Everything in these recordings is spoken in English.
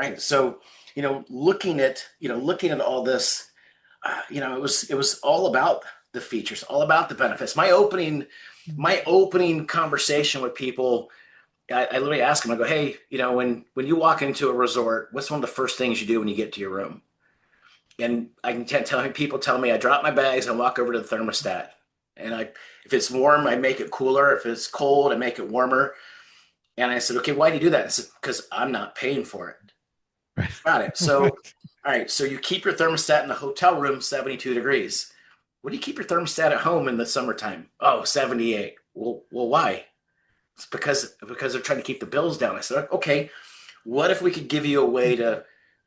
Right. So, looking at all this, it was all about the features, all about the benefits. My opening conversation with people, I literally ask them, I go, hey, when you walk into a resort, what's one of the first things you do when you get to your room? And I can tell people tell me I drop my bags and walk over to the thermostat. And if it's warm, I make it cooler. If it's cold, I make it warmer. And I said, okay, why do you do that? I said, because I'm not paying for it. Right. Got it. So, Right. all right. So you keep your thermostat in the hotel room 72 degrees. What do you keep your thermostat at home in the summertime? Oh, 78. Well, why? It's because they're trying to keep the bills down. I said, okay, what if we could give you a way to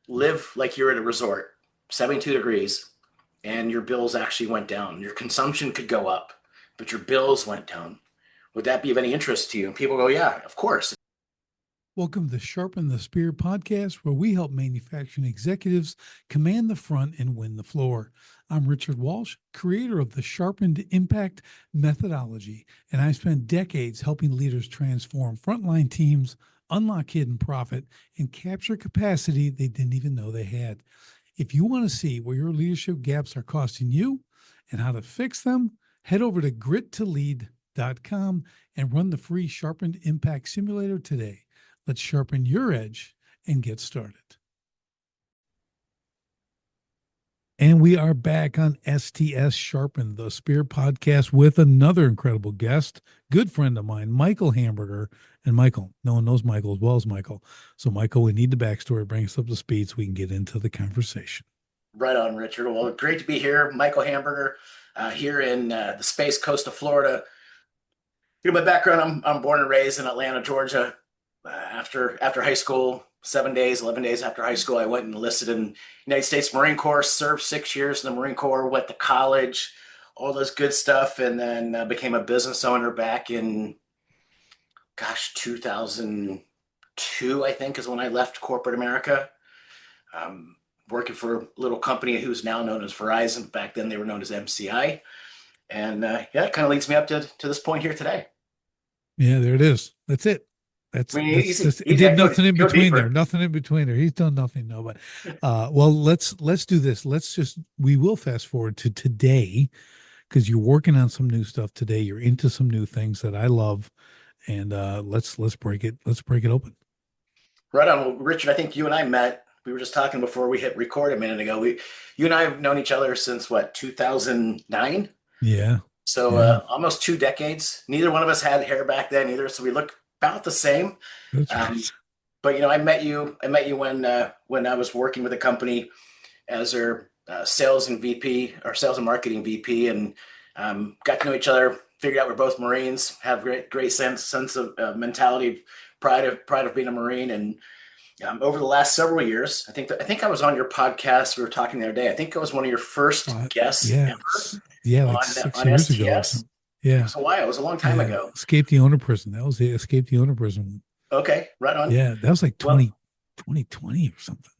live like you're at a resort, 72 degrees, and your bills actually went down? Your consumption could go up, but your bills went down. Would that be of any interest to you? And people go, yeah, of course. Welcome to Sharpen the Spear podcast, where we help manufacturing executives command the front and win the floor. I'm Richard Walsh, creator of the Sharpened Impact methodology, and I spent decades helping leaders transform frontline teams, unlock hidden profit, and capture capacity they didn't even know they had. If you want to see where your leadership gaps are costing you and how to fix them, head over to grittolead.com and run the free Sharpened Impact Simulator today. Let's sharpen your edge and get started. And we are back on STS Sharpen the Spear podcast with another incredible guest, good friend of mine, Michael Hamburger. And Michael, no one knows Michael as well as Michael. So, Michael, we need the backstory. Bring us up to speed so we can get into the conversation. Right on, Richard. Well, great to be here. Michael Hamburger, here in the Space Coast of Florida. My background, I'm born and raised in Atlanta, Georgia. After high school, 7 days, 11 days after high school, I went and enlisted in United States Marine Corps, served 6 years in the Marine Corps, went to college, all this good stuff, and then became a business owner back in, 2002, I think, is when I left corporate America. Um, Working for a little company who's now known as Verizon. Back then, they were known as MCI. And yeah, it kind of leads me up to this point here today. Yeah, there it is. That's it. I That's mean, that's easy, just it easy. did I nothing in go between there. deeper. Nothing in between there. He's done nothing. No, but well, let's do this. We will fast forward to today because you're working on some new stuff today. You're into some new things that I love. And let's break it. Let's break it open. Right on. Well, Richard, I think you and I met. We were just talking before we hit record a minute ago. You and I have known each other since what, 2009? Yeah. So Yeah. almost 2 decades. Neither one of us had hair back then either, so we look about the same. That's Um, right. but I met you. I met you when I was working with a company as their sales and VP or sales and marketing VP, and got to know each other. Figured out we're both Marines, have great sense of mentality, pride of being a Marine, and over the last several years, I think I was on your podcast. We were talking the other day. I think I was one of your first Uh, guests yeah. ever Yeah, like on 6 years ago or STS. something. It Yeah. was a while. It was a long time Yeah. ago. Escape the owner prison. That was it. Escape the owner prison. Okay, right on. Yeah. That was like Well, 2020 or something.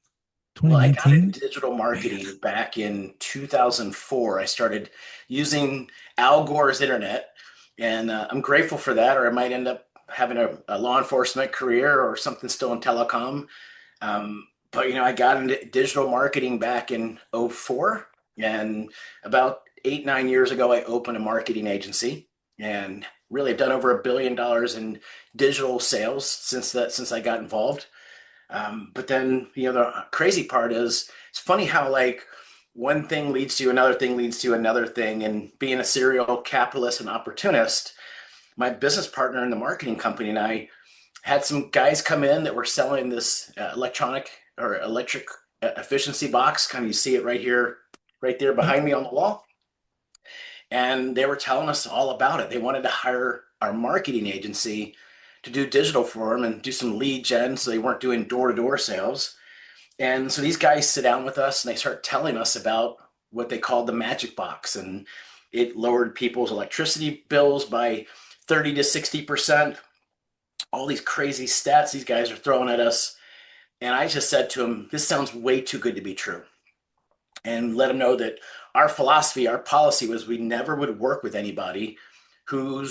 well, I got into 2019. digital Man. marketing back in 2004. I started using Al Gore's internet, and I'm grateful for that. Or I might end up having a law enforcement career or something still in telecom. But I got into digital marketing back in '04, and about 8, 9 years ago, I opened a marketing agency, and really have done over $1 billion in digital sales since I got involved. But then, the crazy part is it's funny how like one thing leads to another thing leads to another thing. And being a serial capitalist and opportunist, my business partner in the marketing company and I had some guys come in that were selling this electronic or electric efficiency box. Kind of, you see it right here, right there Yep. behind me on the wall. And they were telling us all about it. They wanted to hire our marketing agency to do digital for them and do some lead gen, so they weren't doing door to door sales. And so these guys sit down with us and they start telling us about what they called the magic box. And it lowered people's electricity bills by 30 to 60%. All these crazy stats these guys are throwing at us. And I just said to them, this sounds way too good to be true. And let them know that our philosophy, our policy was we never would work with anybody who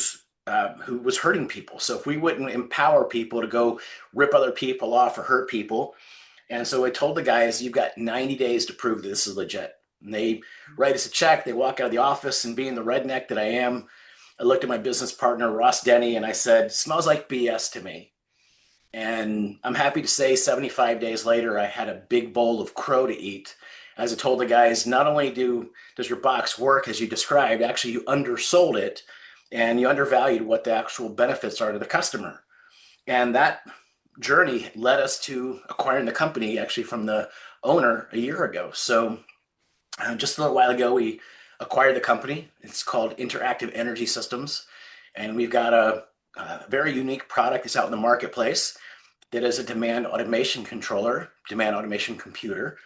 was hurting people. So if we wouldn't empower people to go rip other people off or hurt people, And so I told the guys, you've got 90 days to prove that this is legit. And they write us a check. They walk out of the office, and being the redneck that I am, I looked at my business partner, Ross Denny, and I said, smells like BS to me. And I'm happy to say 75 days later, I had a big bowl of crow to eat. As I told the guys, not only does your box work as you described, actually you undersold it and you undervalued what the actual benefits are to the customer. And that journey led us to acquiring the company actually from the owner a year ago. So just a little while ago, we acquired the company. It's called Interactive Energy Systems. And we've got a very unique product that's out in the marketplace that is a demand automation controller, demand automation computer.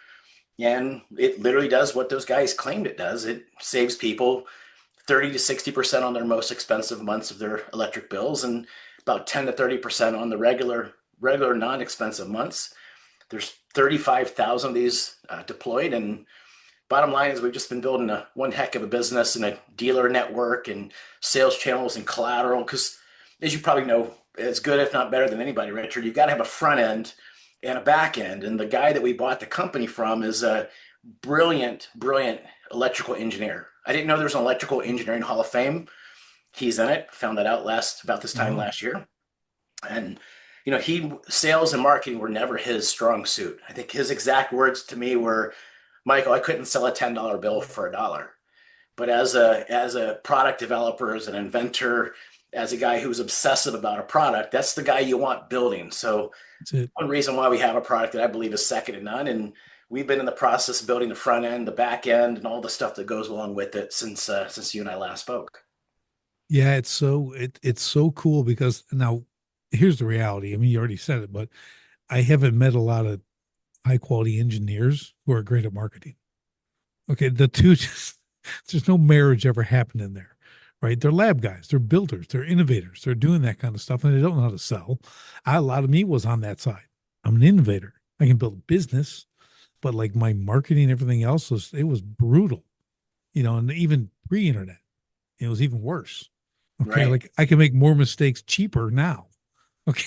And it literally does what those guys claimed it does. It saves people 30 to 60% on their most expensive months of their electric bills and about 10 to 30% on the regular non-expensive months. There's 35,000 of these deployed, and bottom line is we've just been building one heck of a business and a dealer network and sales channels and collateral because, as you probably know, as good if not better than anybody, Richard, you've got to have a front end and a back end. And the guy that we bought the company from is a brilliant electrical engineer. I didn't know there was an electrical engineering hall of fame. He's in it. Found that out about this time Wow. last year. And he sales and marketing were never his strong suit. I think his exact words to me were, Michael, I couldn't sell a $10 bill for a dollar. But as a product developer, as an inventor, as a guy who's obsessive about a product, that's the guy you want building. So That's it. one reason why we have a product that I believe is second to none. And we've been in the process of building the front end, the back end, and all the stuff that goes along with it since you and I last spoke. Yeah, it's so cool because now here's the reality. I mean, you already said it, but I haven't met a lot of high quality engineers who are great at marketing. Okay, the two just there's no marriage ever happening there, right? They're lab guys, they're builders, they're innovators, they're doing that kind of stuff, and they don't know how to sell. A lot of me was on that side. I'm an innovator. I can build a business, but like my marketing, everything else was brutal, and even pre-internet, it was even worse. Okay, Right, like I can make more mistakes cheaper now. Okay,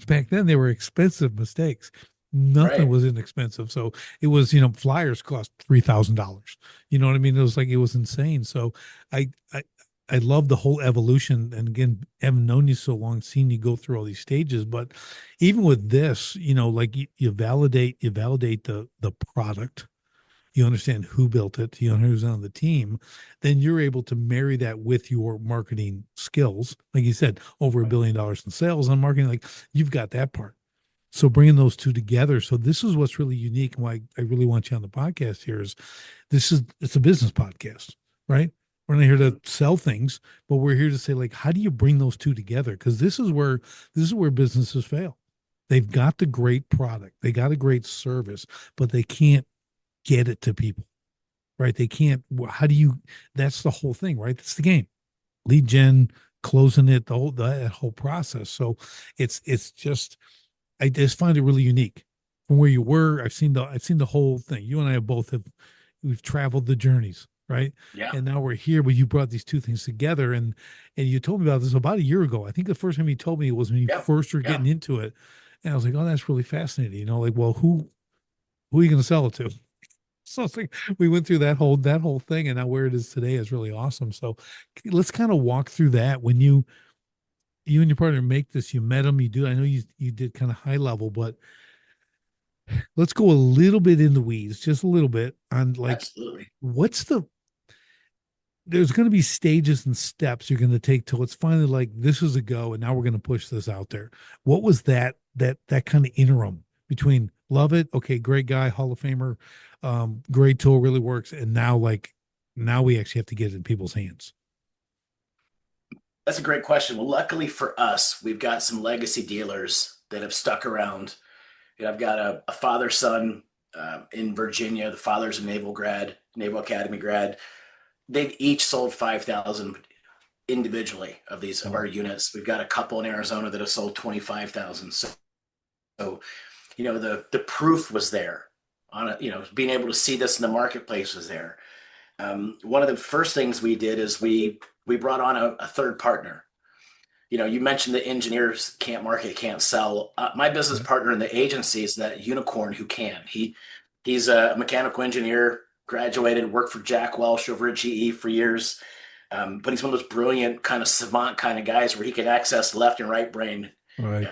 back then they were expensive mistakes. Nothing right. was inexpensive. So it was, flyers cost $3,000. You know what I mean? It was insane. So I, I, I love the whole evolution. And again, having known you so long, seen you go through all these stages. But even with this, like you validate the product, you understand who built it, you know who's on the team, then you're able to marry that with your marketing skills. Like you said, over $1 billion in sales on marketing, like you've got that part. So bringing those two together. So this is what's really unique. And why I really want you on the podcast here is it's a business podcast, right? We're not here to sell things, but we're here to say, like, how do you bring those two together? Because this is where businesses fail. They've got the great product, they got a great service, but they can't get it to people, right? They can't. How do you? That's the whole thing, right? That's the game. Lead gen, closing it, that whole process. So it's just I just find it really unique from where you were. I've seen the whole thing. You and I we've traveled the journeys, right? Yeah, And now we're here, but you brought these two things together, and you told me about this about a year ago. I think the first time you told me was when you yeah, first were yeah. getting into it, and I was like, oh, that's really fascinating. Like, well, who are you going to sell it to? So it's like we went through that whole thing, and now where it is today is really awesome. So let's kind of walk through that. When you and your partner make this, you met them, you do. I know you did kind of high level, but let's go a little bit in the weeds, just a little bit on like Absolutely. what's the there's going to be stages and steps you're going to take till it's finally like this is a go, and now we're going to push this out there. What was that kind of interim between love it, okay, great guy, Hall of Famer, great tool, really works, and now we actually have to get it in people's hands. That's a great question. Well, luckily for us, we've got some legacy dealers that have stuck around. I've got a father son in Virginia. The father's a Naval Academy grad. They've each sold 5,000 individually of our Wow. units. We've got a couple in Arizona that have sold 25,000. So the proof was there on it. Being able to see this in the marketplace was there. One of the first things we did is we brought on a third partner. You mentioned the engineers can't market, can't sell. My business Right. partner in the agency is that unicorn who can. He's a mechanical engineer, graduated, worked for Jack Walsh over at GE for years. But he's one of those brilliant kind of savant kind of guys where he can access left and right brain, Right.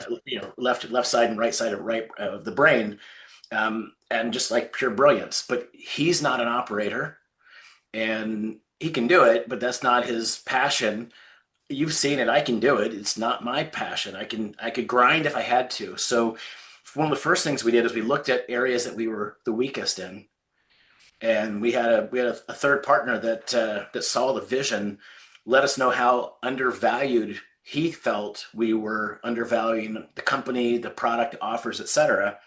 left side and right side of the brain, and just like pure brilliance. But he's not an operator, and he can do it, but that's not his passion. You've seen it. I can do it. It's not my passion. I could grind if I had to. So one of the first things we did is we looked at areas that we were the weakest in, and we had a third partner that saw the vision, let us know how undervalued he felt we were undervaluing the company, the product offers, etc.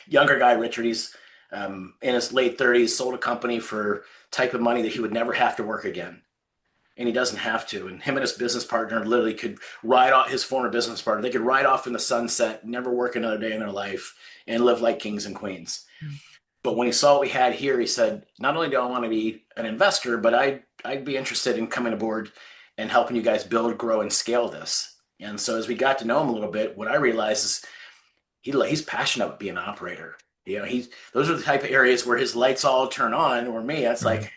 Younger guy, Richard, he's in his late 30s, sold a company for type of money that he would never have to work again, and he doesn't have to. And him and his business partner literally could ride off, his former business partner, they could ride off in the sunset, never work another day in their life, and live like kings and queens. But when he saw what we had here, he said, not only do I want to be an investor, but I'd be interested in coming aboard and helping you guys build, grow, and scale this. And so as we got to know him a little bit, what I realized is he's passionate about being an operator. He's those are the type of areas where his lights all turn on, or me, it's Right. like,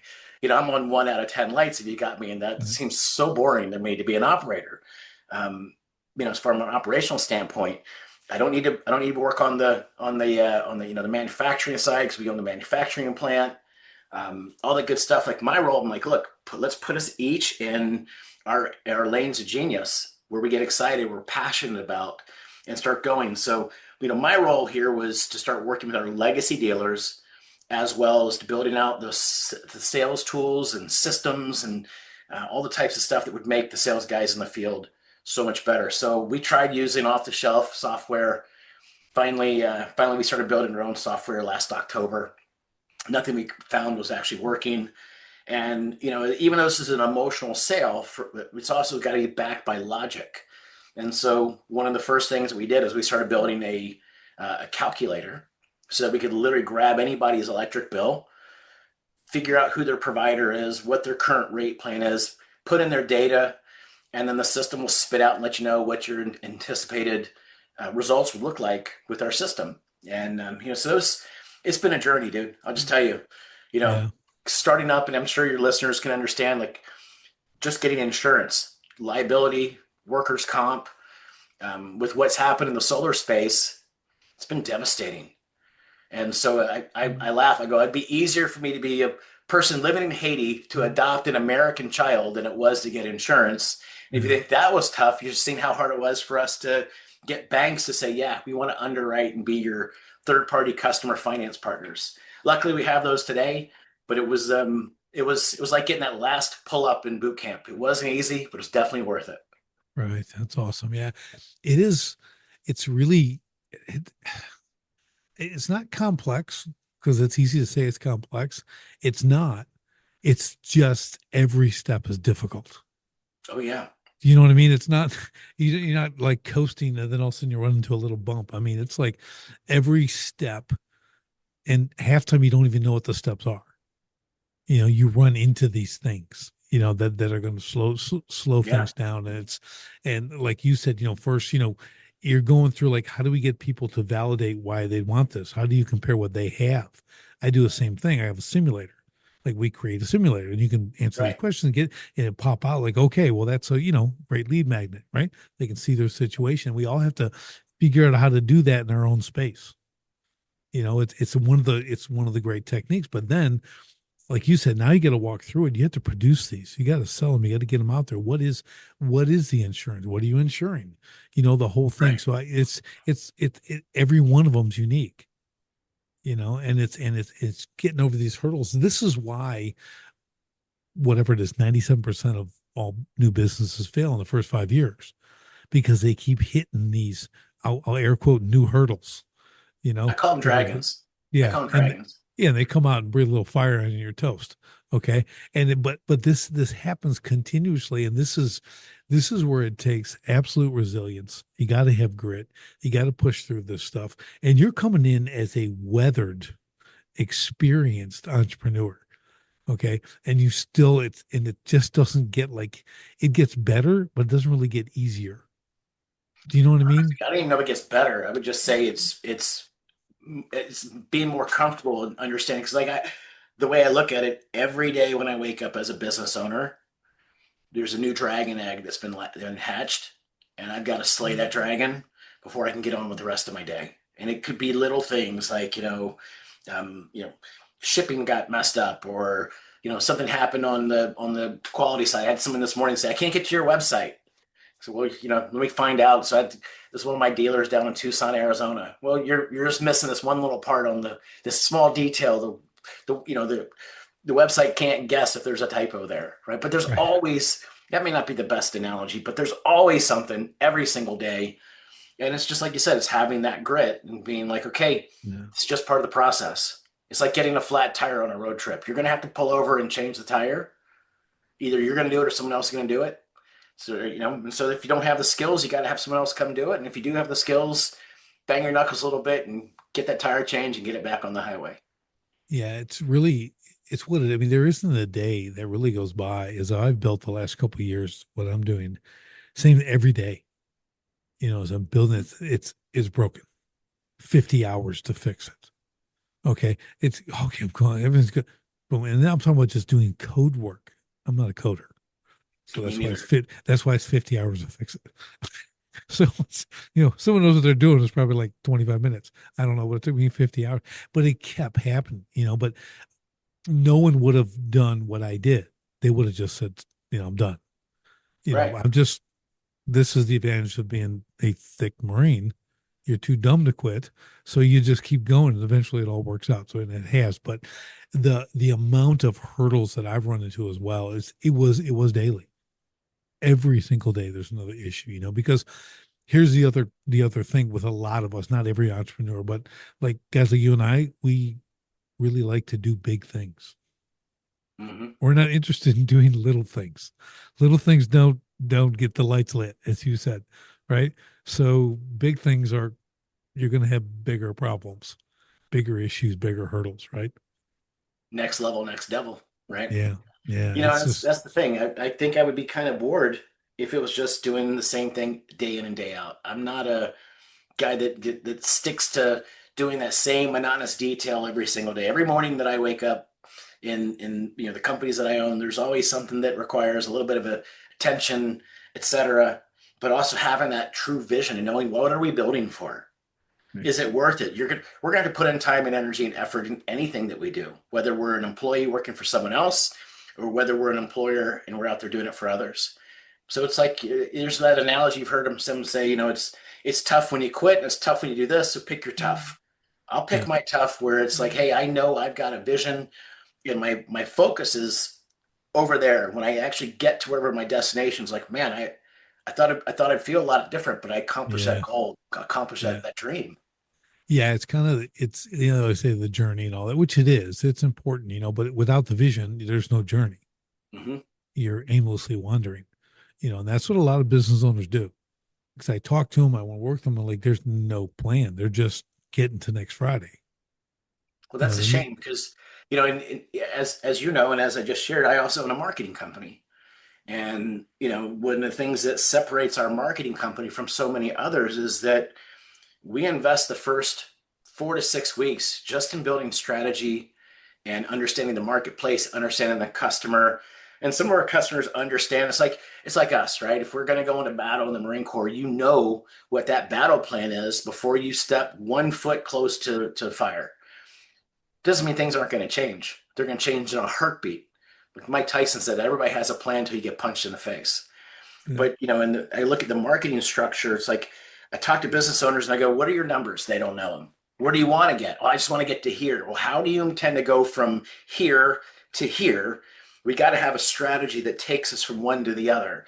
I'm on 1 out of 10 lights if you got me, and that Right. seems so boring to me to be an operator. As from an operational standpoint, I don't need to work on the manufacturing side because we own the manufacturing plant, all the good stuff. Like my role, I'm like, look, let's put us each in our lanes of genius where we get excited, we're passionate about, and start going. So, my role here was to start working with our legacy dealers as well as to building out the sales tools and systems and all the types of stuff that would make the sales guys in the field so much better. So we tried using off-the-shelf software. Finally, we started building our own software last October. Nothing we found was actually working. And even though this is an emotional sale, it's also got to be backed by logic. And so one of the first things that we did is we started building a calculator so that we could literally grab anybody's electric bill, figure out who their provider is, what their current rate plan is, put in their data, and then the system will spit out and let you know what your anticipated results would look like with our system. And so it's been a journey, dude. I'll just tell you, you know, Yeah. starting up, and I'm sure your listeners can understand, like just getting insurance, liability, workers' comp, with what's happened in the solar space, it's been devastating. And so I laugh. I go, it'd be easier for me to be a person living in Haiti to adopt an American child than it was to get insurance. And if you Yeah. think that was tough, you've seen how hard it was for us to get banks to say, yeah, we want to underwrite and be your third party customer finance partners. Luckily, we have those today, but it was like getting that last pull up in boot camp. It wasn't easy, but it was definitely worth it. Right. That's awesome. Yeah. It is. It's really, it, it's not complex because it's easy to say it's complex. It's not. It's just every step is difficult. Oh yeah, You know what I mean? It's not, you're not like coasting and then all of a sudden you run into a little bump. I mean, it's like every step, and half time you don't even know what the steps are. You run into these things, that are going to slow yeah, things down. And like you said, first, you're going through like, how do we get people to validate why they want this? How do you compare what they have? I do the same thing. I have a simulator. Like we create a simulator and you can answer these right, questions and it pop out like, okay, well, that's a, great lead magnet, right? They can see their situation. We all have to figure out how to do that in our own space. It's one of the great techniques, but then like you said, now you got to walk through it. You have to produce these. You got to sell them. You got to get them out there. What is the insurance? What are you insuring? The whole thing. right. So every one of them's unique. And it's getting over these hurdles. This is why whatever it is, 97% of all new businesses fail in the first 5 years because they keep hitting these. I'll air quote new hurdles. I call them That are dragons. I yeah, call them and dragons. yeah, they come out and breathe a little fire on your toast. Okay, but this happens continuously, and this is where it takes absolute resilience. You got to have grit. You got to push through this stuff, and you're coming in as a weathered, experienced entrepreneur. Okay. And you still, and it just doesn't get like, it gets better, but it doesn't really get easier. Do you know what I mean? I don't even know if it gets better. I would just say it's being more comfortable and understanding. Because the way I look at it, every day when I wake up as a business owner, there's a new dragon egg that's been hatched, and I've got to slay that dragon before I can get on with the rest of my day. And it could be little things like you know, shipping got messed up, or something happened on the quality side. I had someone this morning say, "I can't get to your website." So, well, let me find out. So, this is one of my dealers down in Tucson, Arizona. Well, you're just missing this one little part on this small detail. The website can't guess if there's a typo there, right? But there's Right. always, that may not be the best analogy, but there's always something every single day. And it's just like you said, it's having that grit and being like, okay, Yeah. it's just part of the process. It's like getting a flat tire on a road trip. You're going to have to pull over and change the tire. Either you're going to do it or someone else is going to do it. So, so if you don't have the skills, you got to have someone else come do it. And if you do have the skills, bang your knuckles a little bit and get that tire changed and get it back on the highway. Yeah. It's what I mean, there isn't a day that really goes by as I've built the last couple of years, what I'm doing, same every day, as I'm building it, it's broken. 50 hours to fix it. Okay. It's okay. I'm going, everything's good. Boom. And now I'm talking about just doing code work. I'm not a coder. So Me that's why neither. that's why it's 50 hours to fix it. So it's, someone knows what they're doing. It's probably like 25 minutes. I don't know what it took me 50 hours, but it kept happening, but no one would have done what I did. They would have just said, I'm done. Right. I'm just, this is the advantage of being a thick Marine. You're too dumb to quit. So you just keep going and eventually it all works out. So and it has, but the amount of hurdles that I've run into as well is it was daily. Every single day there's another issue, because here's the other thing with a lot of us, not every entrepreneur, but like guys like you and I, we really like to do big things. Hmm. We're not interested in doing little things. Little things don't get the lights lit, as you said, right? So big things are, you're going to have bigger problems, bigger issues, bigger hurdles, right? Next level, next devil, right? Yeah, yeah. It's That's just the thing. I think I would be kind of bored if it was just doing the same thing day in and day out. I'm not a guy that sticks to doing that same monotonous detail every single day. Every morning that I wake up in the companies that I own, there's always something that requires a little bit of attention, etc. But also having that true vision and knowing what are we building for? Is it worth it? We're going to put in time and energy and effort in anything that we do, whether we're an employee working for someone else or whether we're an employer and we're out there doing it for others. So it's like there's that analogy you've heard some say, it's tough when you quit and it's tough when you do this, so pick your tough. I'll pick yeah, my tough where it's like, hey, I know I've got a vision and my focus is over there. When I actually get to wherever my destination is, like, man, I thought I'd feel a lot different, but I accomplished that yeah, goal, accomplished yeah. that dream. Yeah, it's kind of it's I say the journey and all that, which it is. It's important, but without the vision, there's no journey. Hmm. You're aimlessly wandering, and that's what a lot of business owners do. Because I talk to them, I want to work with them, and like there's no plan. They're just getting to next Friday. Well, You know that's a what I mean? shame because, as you know, and as I just shared, I also own a marketing company. And, one of the things that separates our marketing company from so many others is that we invest the first 4 to 6 weeks just in building strategy and understanding the marketplace, understanding the customer. And some of our customers understand it's like us, right? If we're going to go into battle in the Marine Corps, you know what that battle plan is before you step 1 foot close to fire. Doesn't mean things aren't going to change. They're going to change in a heartbeat. Like Mike Tyson said, everybody has a plan until you get punched in the face. Yeah, But and I look at the marketing structure. It's like I talk to business owners and I go, "What are your numbers?" They don't know them. Where do you want to get? Well, I just want to get to here. Well, how do you intend to go from here to here? We got to have a strategy that takes us from one to the other.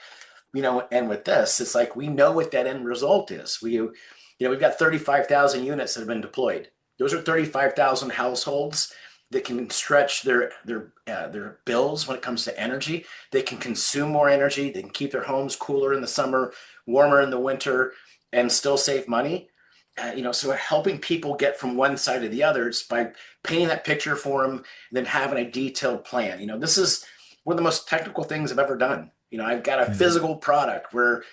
And with this, it's like we know what that end result is. We've got 35,000 units that have been deployed. Those are 35,000 households that can stretch their bills when it comes to energy. They can consume more energy. They can keep their homes cooler in the summer, warmer in the winter, and still save money. so we're helping people get from one side to the other just by painting that picture for them and then having a detailed plan. This is one of the most technical things I've ever done. I've got a Yeah. physical product where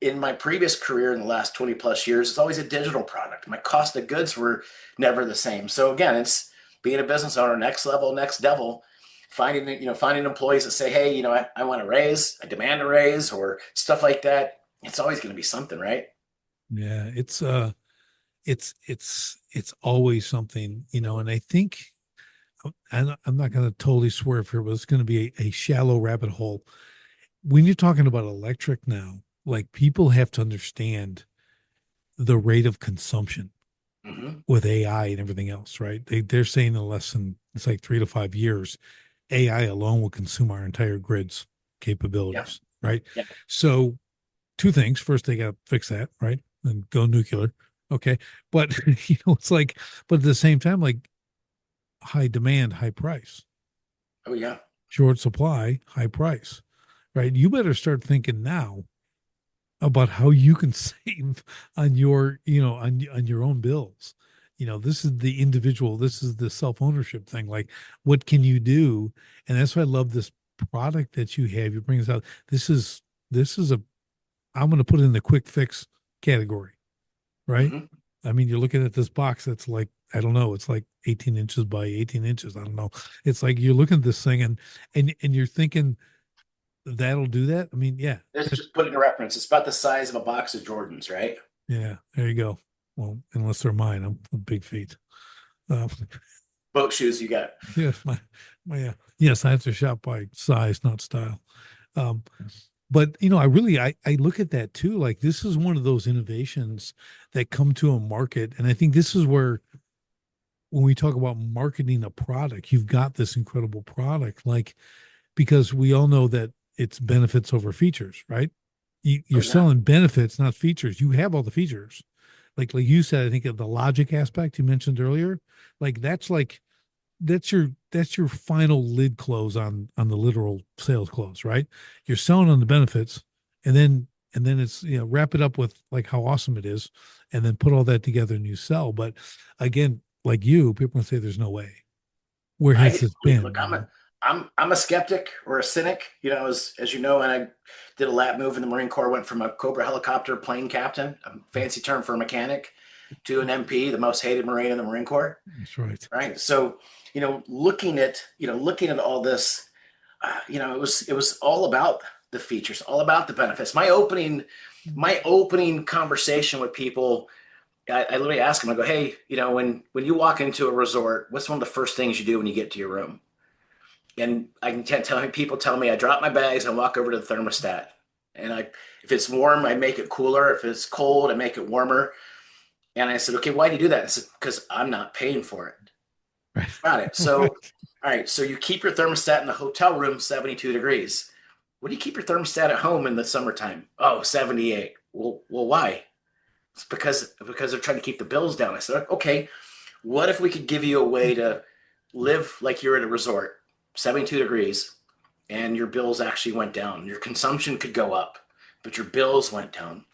in my previous career in the last 20 plus years, it's always a digital product. My cost of goods were never the same. So again, it's being a business owner, next level, next devil, finding employees that say, hey, I want a raise, I demand a raise or stuff like that. It's always going to be something, right? Yeah. It's always something, and I think I'm not going to totally swerve here, but it's going to be a shallow rabbit hole. When you're talking about electric now, like people have to understand the rate of consumption Hmm. with AI and everything else, right? They're saying in less than it's like 3 to 5 years, AI alone will consume our entire grid's Yeah. capabilities, right? Yeah. So two things. First, they got to fix that, right? And go nuclear. Okay. But it's like, but at the same time, like high demand, high price, Oh yeah. short supply, high price, right? You better start thinking now about how you can save on your, on your own bills. This is the individual, this is the self-ownership thing. Like, what can you do? And that's why I love this product that you have. You bring us out. This is I'm going to put it in the quick fix category, right? Hmm. I mean, you're looking at this box that's like, I don't know, it's like 18 inches by 18 inches. I don't know. It's like you're looking at this thing and you're thinking that'll do that. I mean, yeah, Let's just put it in reference. It's about the size of a box of Jordans, right? yeah, there you go. Well, unless they're mine, I'm big feet. Um, Boat shoes you got. yes, yes, I have to shop by size, not style. Um, but I look at that too. Like this is one of those innovations that come to a market, and I think this is where when we talk about marketing a product, you've got this incredible product, like because we all know that it's benefits over features, right? Oh You're yeah. selling benefits, not features. You have all the features. Like you said, I think of the logic aspect you mentioned earlier, like that's your final lid close on the literal sales close, right? You're selling on the benefits, and then it's wrap it up with like how awesome it is, and then put all that together and you sell. But again, like you, people can say there's no way. Where I has hate to this believe. been? Look, I'm a skeptic or a cynic. As you know, and I did a lat move in the Marine Corps. Went from a Cobra helicopter plane captain, a fancy term for a mechanic, to an MP, the most hated Marine in the Marine Corps. That's right. Right. So, looking at all this, it was all about the features, all about the benefits. My opening conversation with people, I literally ask them. I go, hey, when you walk into a resort, what's one of the first things you do when you get to your room? And I can tell people tell me I drop my bags and walk over to the thermostat. And if it's warm, I make it cooler. If it's cold, I make it warmer. And I said, okay, why do you do that? I said, because I'm not paying for it. Right. Got it. So, Right. all right. So you keep your thermostat in the hotel room 72 degrees. What do you keep your thermostat at home in the summertime? Oh, 78. Well, why? It's because they're trying to keep the bills down. I said, okay, what if we could give you a way to live like you're at a resort, 72 degrees, and your bills actually went down? Your consumption could go up, but your bills went down.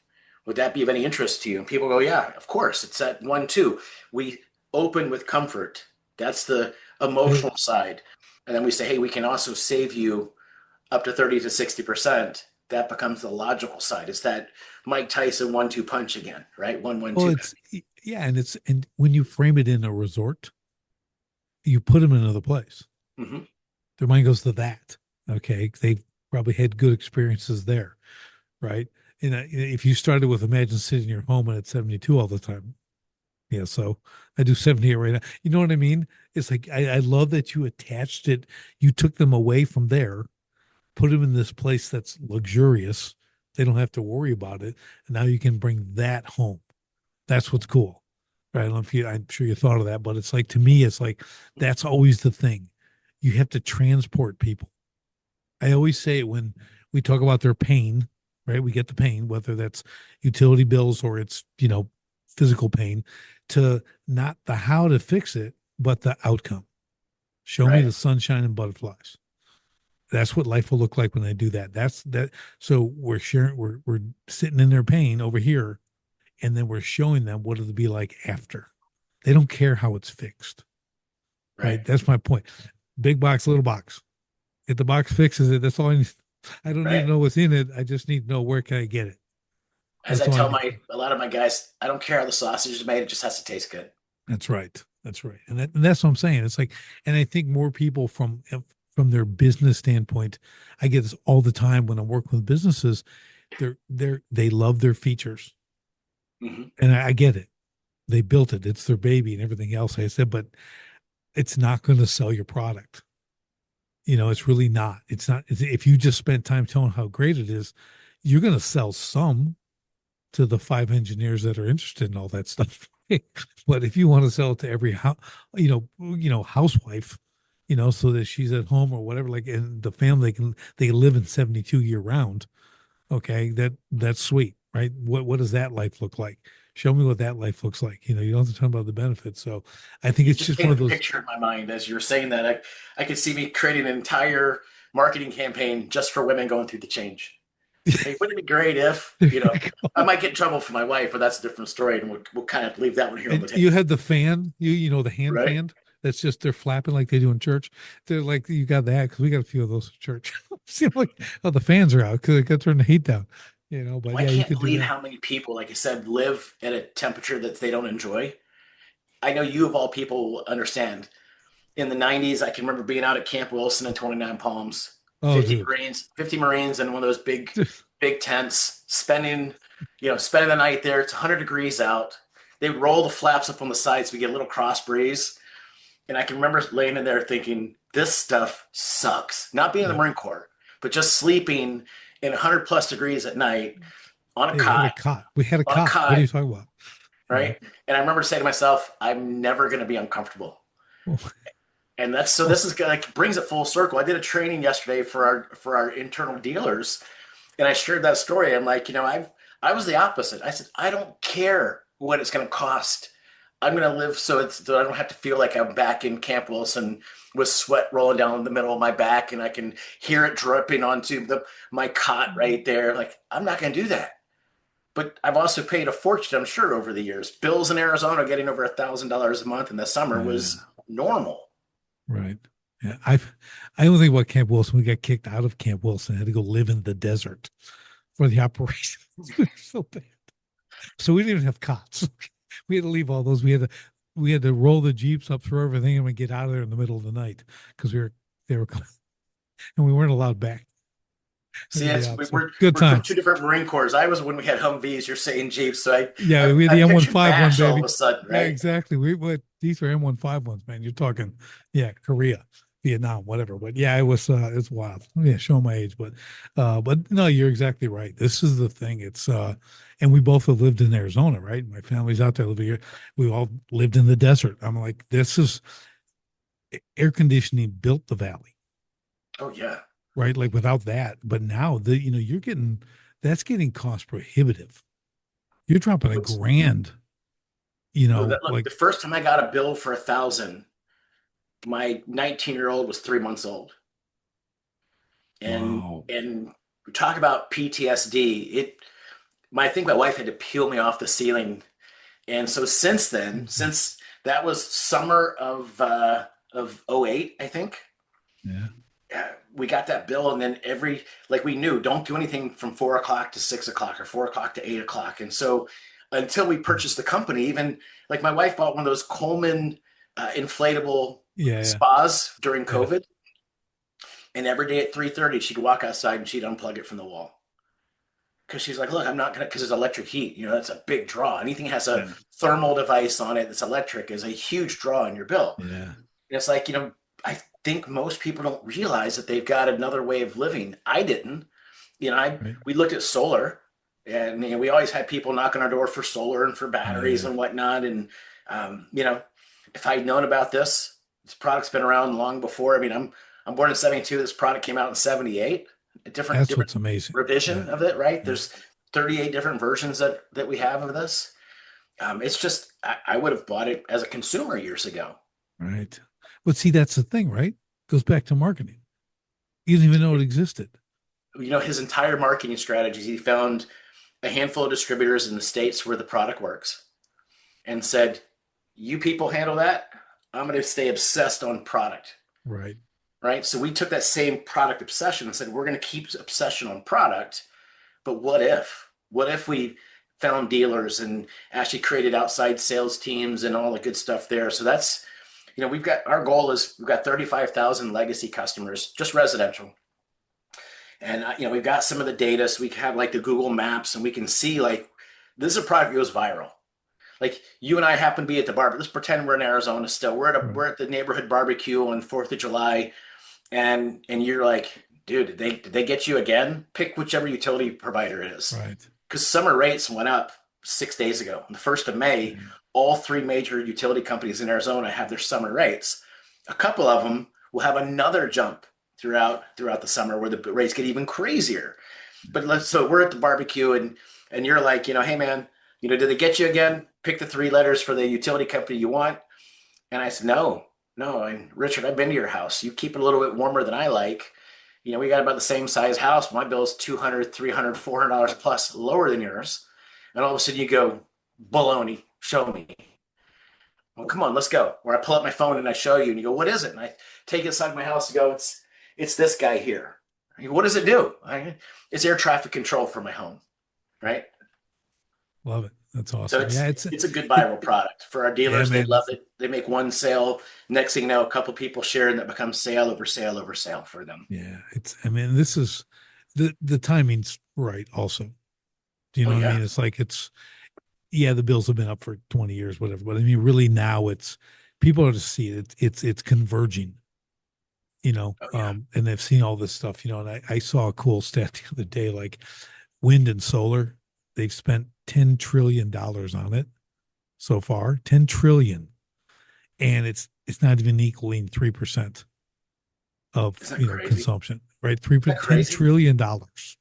Would that be of any interest to you? And people go, yeah, of course. It's at 1, 2. We open with comfort. That's the Hey, emotional side. And then we say, hey, we can also save you up to 30 to 60%. That becomes the logical side. It's that Mike Tyson 1, 2 punch again, right? One, one, well, two. yeah, and when you frame it in a resort, you put them in another place. Mm-hmm. Their mind goes to that. Okay, they've probably had good experiences there, right? And if you started with imagine sitting in your home and it's 72 all the time, yeah. So I do 78 right now. You know what I mean? It's like I love that you attached it. You took them away from there, put them in this place that's luxurious. They don't have to worry about it, and now you can bring that home. That's what's cool. Right? I don't know if I'm sure you thought of that, but it's like to me, it's like that's always the thing. You have to transport people. I always say when we talk about their pain, right? We get the pain, whether that's utility bills or it's, physical pain, to not the how to fix it, but the outcome. Show me Right. the sunshine and butterflies. That's what life will look like when I do that. That's that. So we're sharing, we're sitting in their pain over here and then we're showing them what it'll be like after. They don't care how it's fixed, Right. right? That's my point. Big box, little box. If the box fixes it, that's all I need. I don't need to Right. know what's in it. I just need to know where can I get it. As That's I all I tell need. a lot of my guys, I don't care how the sausage is made, it just has to taste good. That's right. That's right. And that's what I'm saying. It's like, and I think more people from their business standpoint, I get this all the time when I'm working with businesses. They love their features, Hmm. and I get it. They built it. It's their baby and everything else. I said, but it's not going to sell your product. It's really not. It's not. If you just spent time telling how great it is, you're going to sell some to the five engineers that are interested in all that stuff. But if you want to sell it to every housewife, so that she's at home or whatever, like, and the family they live in 72 year round. Okay, that's sweet, right? What does that life look like? Show me what that life looks like. You don't have to talk about the benefits. So I think You it's just just one of painted a those. picture in my mind as you were saying that. I could see me creating an entire marketing campaign just for women going through the change. Hey, wouldn't it be great if, There you I go. might get in trouble for my wife, but that's a different story, and we'll kind of leave that one here on And the table, you had the fan, the hand right? fan. That's just they're flapping like they do in church. They're like you got that because we got a few of those in church. Seem like oh the fans are out because they got to turn the heat down. But Well, I yeah, you can't could do believe that. how many people, like I said, live at a temperature that they don't enjoy. I know you, of all people, understand. In the 90s, I can remember being out at Camp Wilson in 29 Palms, Oh, dude. 50 Marines in one of those big tents, spending the night there. It's 100 degrees out. They roll the flaps up on the sides so we get a little cross breeze. And I can remember laying in there thinking, this stuff sucks. Not being in the Yeah. Marine Corps, but just sleeping in 100 plus degrees at night on a Hey, we had a cot, cot. We had a on a cot. What are cot, you talking about? right? And I remember saying to myself, I'm never going to be uncomfortable. Oh, And that's so oh, this is like brings it full circle. I did a training yesterday for our internal dealers, and I shared that story. I'm like, I was the opposite. I said, I don't care what it's going to cost. I'm going to live so I don't have to feel like I'm back in Camp Wilson with sweat rolling down the middle of my back, and I can hear it dripping onto my cot right there. Like, I'm not going to do that. But I've also paid a fortune, I'm sure, over the years. Bills in Arizona getting over $1,000 a month in the summer yeah. was normal. Right. Yeah. I don't think about Camp Wilson. We got kicked out of Camp Wilson. Had to go live in the desert for the operation. So bad. So we didn't even have cots. We had to leave all those. We had to roll the jeeps up through everything and we get out of there in the middle of the night because they were coming and we weren't allowed back. Had See, to be it's, out. we- So good we're from two times. different Marine Corps. I was when we had Humvees. You're saying Jeeps, so Yeah, we had I the pictured M151 Bash all of baby. a sudden, Yeah, right? exactly. These are M151s, man. You're talking, yeah, Korea, Vietnam, whatever. But yeah, it's wild. Yeah, showing my age, but no, you're exactly right. This is the thing. And we both have lived in Arizona, right? My family's out there living here. We all lived in the desert. I'm like, this is air conditioning built the valley, Oh yeah. right? Like without that, but now you're that's getting cost prohibitive. You're dropping a What's grand, look? like The first time I got a bill for 1,000, my 19-year-old was 3 months old, and wow. we talk about PTSD. I think my wife had to peel me off the ceiling, and so since then, Mhm. since that was summer of '08, I think. Yeah. We got that bill, and then like we knew, don't do anything from 4 o'clock to 6 o'clock or 4 o'clock to 8 o'clock. And so until we purchased the company, even like my wife bought one of those Coleman inflatable Yeah. spas during Yeah. COVID, and every day at 3:30 she'd walk outside and she'd unplug it from the wall because she's like, look, I'm not gonna, because it's electric heat. That's a big draw. Anything that has a Yeah. thermal device on it that's electric is a huge draw in your bill. Yeah. And it's like, I think most people don't realize that they've got another way of living. I didn't. Right. We looked at solar, and we always had people knock on our door for solar and for batteries Yeah. and whatnot. And if I'd known about this product's been around long before. I mean, I'm born in '72. This product came out in '78. A That's different what's amazing. revision Yeah. of it, right? Yeah. There's 38 different versions that we have of this. It's just I would have bought it as a consumer years ago. Right. But see, that's the thing, right? Goes back to marketing. You didn't even know it existed. His entire marketing strategies he found a handful of distributors in the states where the product works and said, you people handle that. I'm going to stay obsessed on product. Right. Right. So we took that same product obsession and said, we're going to keep obsession on product. But what if? What if we found dealers and actually created outside sales teams and all the good stuff there? So that's, we've got our goal is we've got 35,000 legacy customers, just residential. And, we've got some of the data. So we have like the Google Maps and we can see like this is a product that goes viral. Like you and I happen to be at the bar, but let's pretend we're in Arizona still. Right. We're at the neighborhood barbecue on 4th of July and you're like, dude, did they get you again? Pick whichever utility provider it is. Right. Because summer rates went up 6 days ago. On the 1st of May, Yeah. all three major utility companies in Arizona have their summer rates. A couple of them will have another jump throughout the summer where the rates get even crazier. So we're at the barbecue and you're like, hey man, did they get you again? Pick the three letters for the utility company you want. And I said, no, no. And Richard, I've been to your house. You keep it a little bit warmer than I like. We got about the same size house. My bill's 200, 300, $400 plus lower than yours. And all of a sudden you go, baloney, show me. Well, come on, let's go. Or I pull up my phone and I show you and you go, what is it? And I take it inside my house and go, it's this guy here. I go, what does it do? It's air traffic control for my home, right? Love it. That's So awesome. it's Yeah. it's a good It, viral product for our yeah, dealers. They man. love it. They make one sale. Next thing you know, a couple people share, and that becomes sale over sale over sale for them. Yeah. I mean, this is the timing's right also. Do you Oh know what I yeah, mean? It's like yeah, the bills have been up for 20 years, whatever. But I mean, really now people are to see it. It's converging, oh yeah. and they've seen all this stuff, and I saw a cool stat the other day, like wind and solar, they've spent $10 trillion on it so far, 10 trillion. And it's not even equaling 3% of, Isn't that crazy? consumption, right? 3, Isn't that $10 crazy? trillion dollars.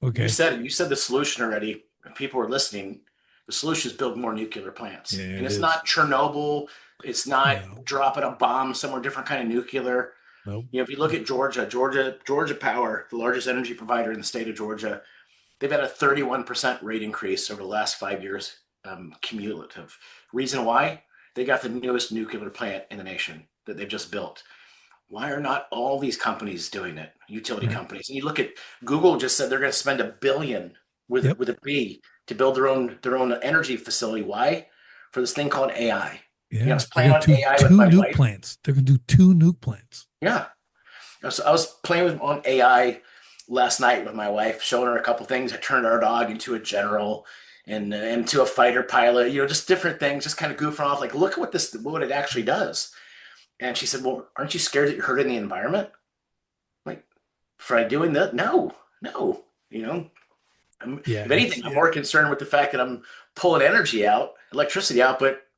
You Okay. said it. You said the solution already. If people are listening, the solution is build more nuclear Yeah, plants, and it it's is. not Chernobyl. It's not No, dropping a bomb somewhere different kind of nuclear. nope. If you look at Georgia Power, the largest energy provider in the state of Georgia, they've had a 31% rate increase over the last 5 years, cumulative. Reason why? They got the newest nuclear plant in the nation that they've just built. Why are not all these companies doing it? Utility Right. companies. And you look at Google just said they're going to spend $1 billion with Yep. with a B to build their own energy facility. Why? For this thing called AI. I Yeah. was They're playing going on to do AI with two my nuke wife. plants. They're going to do two nuke plants. Yeah, I was playing on AI last night with my wife, showing her a couple things. I turned our dog into a general and into a fighter pilot. Just different things, just kind of goofing off. Like, look at what it actually does. And she said, "Well, aren't you scared that you're hurting the environment?" Like, for doing that? No, no. You know, Yeah. if anything, I'm more concerned with the fact that I'm pulling electricity out. But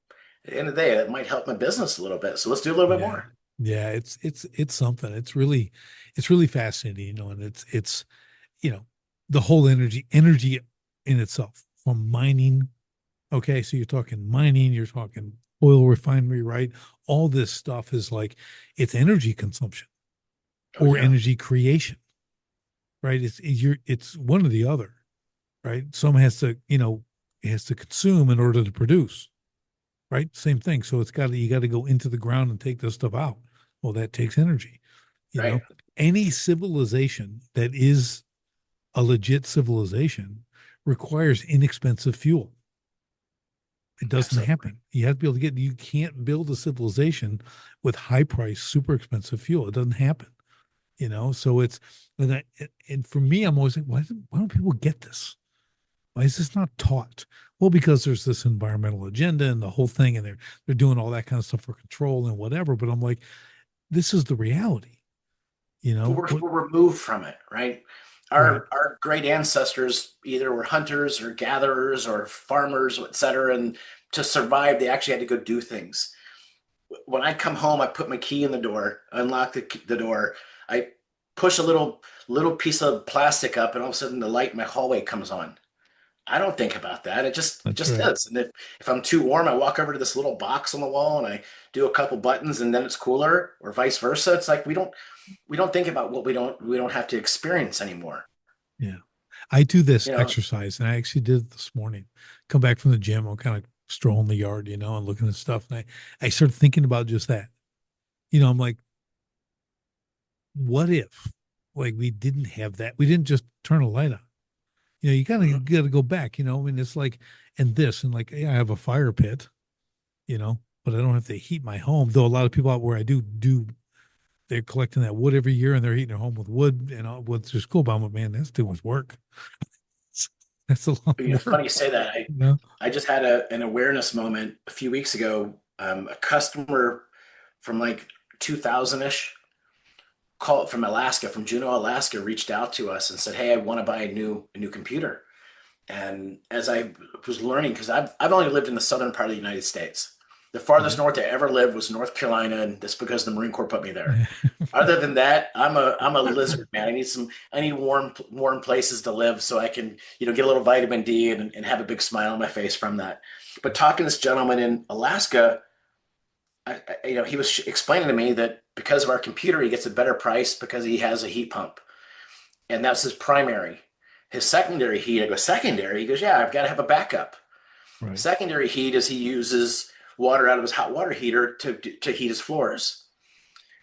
at the end of the day, it might help my business a little bit. So let's do a little bit Yeah. more. Yeah. It's something. It's really fascinating, and it's, you know, the whole energy in itself from mining. Okay, so you're talking mining, you're talking oil refinery, right? All this stuff is like it's energy consumption Oh or yeah, energy creation, right? It's one or the other, right? Some has to, it has to consume in order to produce, right? Same thing. So you got to go into the ground and take this stuff out. Well, that takes energy, you right. know. Any civilization that is a legit civilization requires inexpensive fuel. It doesn't Absolutely. happen. You have to be able to you can't build a civilization with high price, super expensive fuel. It doesn't happen, So and for me, I'm always like, why don't people get this? Why is this not taught? Well, because there's this environmental agenda and the whole thing, and they're doing all that kind of stuff for control and whatever. But I'm like, this is the reality, But we're, What? we're removed from it, right? Right. Our great ancestors either were hunters or gatherers or farmers, et cetera, and to survive, they actually had to go do things. When I come home, I put my key in the door, unlock the door, I push a little piece of plastic up, and all of a sudden the light in my hallway comes on. I don't think about that. It That's just right. is. And if I'm too warm, I walk over to this little box on the wall and I do a couple buttons, and then it's cooler, or vice versa. It's like we don't think about what we don't have to experience anymore. Yeah. I do this You know, exercise, and I actually did it this morning. Come back from the gym, I'm kind of strolling the yard, and looking at stuff, and I started thinking about just that. I'm like, what if, like, we didn't have that? We didn't just turn a light on. You kind mhm. of got to go back. I mean, it's like, and this, and like, yeah, I have a fire pit, but I don't have to heat my home. Though a lot of people out where I do they're collecting that wood every year and they're heating their home with wood and all, which is cool. But I'm like, man, that's too much work. That's a lot You know, of funny work. you say that. You know? I just had an awareness moment a few weeks ago. A customer from like 2000-ish, called from Alaska, from Juneau, Alaska, reached out to us and said, "Hey, I want to buy a new computer." And as I was learning, because I've only lived in the southern part of the United States. The farthest Okay. north I ever lived was North Carolina, and that's because the Marine Corps put me there. Other than that, I'm a lizard man. I need warm places to live so I can, get a little vitamin D and have a big smile on my face from that. But talking to this gentleman in Alaska, he was explaining to me that because of our computer, he gets a better price because he has a heat pump, and that's his primary. His secondary heat, I go, secondary? He goes, yeah, I've got to have a backup. Right. Secondary heat is he uses water out of his hot water heater to heat his floors.